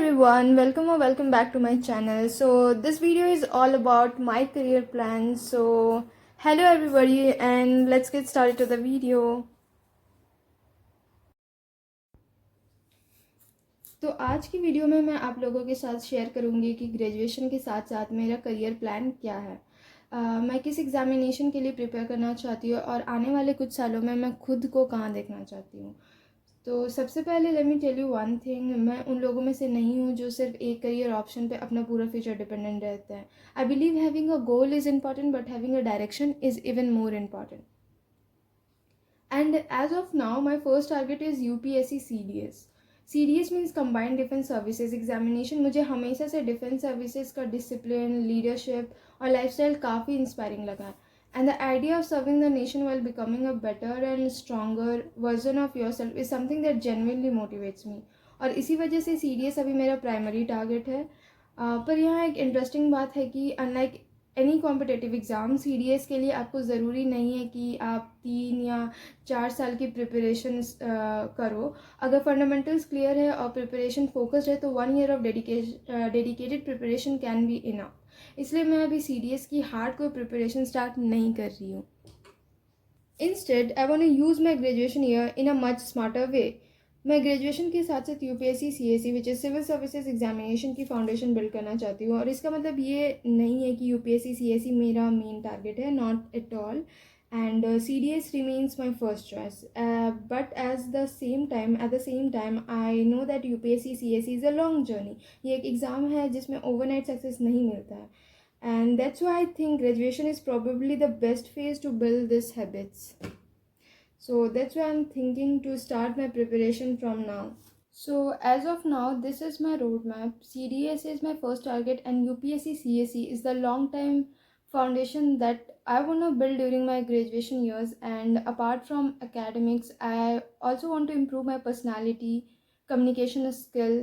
everyone, welcome or welcome back to my channel. So this video is all about my career plans. So hello everybody and let's get started to the video. तो आज की video में मैं आप लोगों के साथ share करूंगी कि ग्रेजुएशन के साथ साथ मेरा करियर प्लान क्या है। मैं किस एग्ज़ामिनेशन के लिए प्रिपेयर करना चाहती हूँ और आने वाले कुछ सालों में मैं खुद को कहाँ देखना चाहती हूँ। तो सबसे पहले let me tell you one thing, मैं उन लोगों में से नहीं हूँ जो सिर्फ एक करियर ऑप्शन पे अपना पूरा फ्यूचर डिपेंडेंट रहता है। I believe having a goal is important but having a direction is even more important. And as of now, my first target is UPSC CDS. CDS means Combined Defense Services Examination. मुझे हमेशा से defence services का discipline, leadership और lifestyle काफ़ी inspiring लगा है. And the idea of serving the nation while becoming a better and stronger version of yourself is something that genuinely motivates me. और इसी वजह से CDS अभी मेरा प्राइमरी टारगेट है. पर यहाँ एक इंटरेस्टिंग बात है कि unlike any competitive exam CDS के लिए आपको ज़रूरी नहीं है कि आप 3 या 4 साल की प्रिपरेशन करो. अगर फंडामेंटल्स क्लियर है और प्रिपरेशन फोकस्ड है तो 1 year of dedicated preparation can be enough. इसलिए मैं अभी CDS की हार्ड कोर प्रिपरेशन स्टार्ट नहीं कर रही हूँ. Instead I want to use my graduation year in a much smarter way. मैं ग्रेजुएशन के साथ साथ UPSC CSE which is civil services examination की फाउंडेशन बिल्ड करना चाहती हूँ. और इसका मतलब ये नहीं है कि UPSC CSE मेरा मेन टारगेट है, not at all. And CDS remains my first choice. But at the same time, I know that UPSC CSE is a long journey. ये एक एग्ज़ाम है जिसमें ओवरनाइट सक्सेस नहीं मिलता है. And that's why I think graduation is probably the best phase to build these habits. So that's why I'm thinking to start my preparation from now. So as of now, this is my roadmap. CDS is my first target and UPSC CSE is the long time foundation that I want to build during my graduation years. And apart from academics, I also want to improve my personality, communication skill,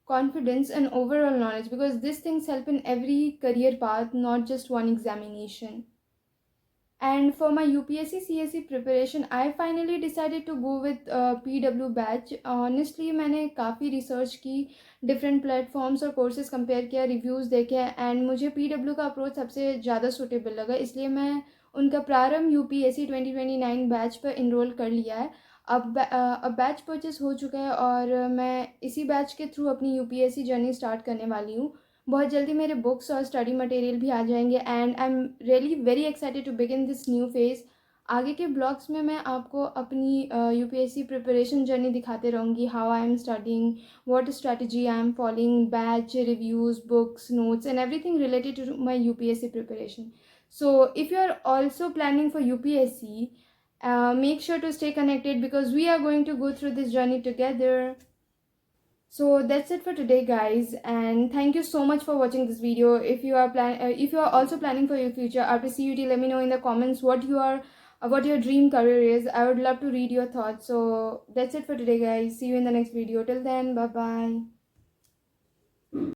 confidence and overall knowledge, because these things help in every career path, not just one examination. And for my UPSC CSE preparation, I finally decided to go with PW batch. Honestly, मैंने काफ़ी research की, different platforms और courses compare किया, reviews देखे and मुझे PW का approach सबसे ज़्यादा सूटेबल लगा. इसलिए मैं उनका प्रारंभ UPSC 2029 बैच पर इनरोल कर लिया है. अब बैच परचेस हो चुका है और मैं इसी बैच के थ्रू अपनी UPSC जर्नी स्टार्ट करने वाली हूँ. बहुत जल्दी मेरे बुक्स और स्टडी मटेरियल भी आ जाएंगे and I am really very excited to begin this new phase. आगे के ब्लॉग्स में मैं आपको अपनी UPSC प्रिपरेशन जर्नी दिखाते रहूँगी, how I am studying, what strategy I am following, batch reviews, books, notes and everything related to my UPSC preparation. So if you are also planning for UPSC, make sure to stay connected because we are going to go through this journey together. So that's it for today guys, and thank you so much for watching this video. If you are also planning for your future after CUT, let me know in the comments what your dream career is. I would love to read your thoughts. So that's it for today guys, see you in the next video. Till then, bye bye.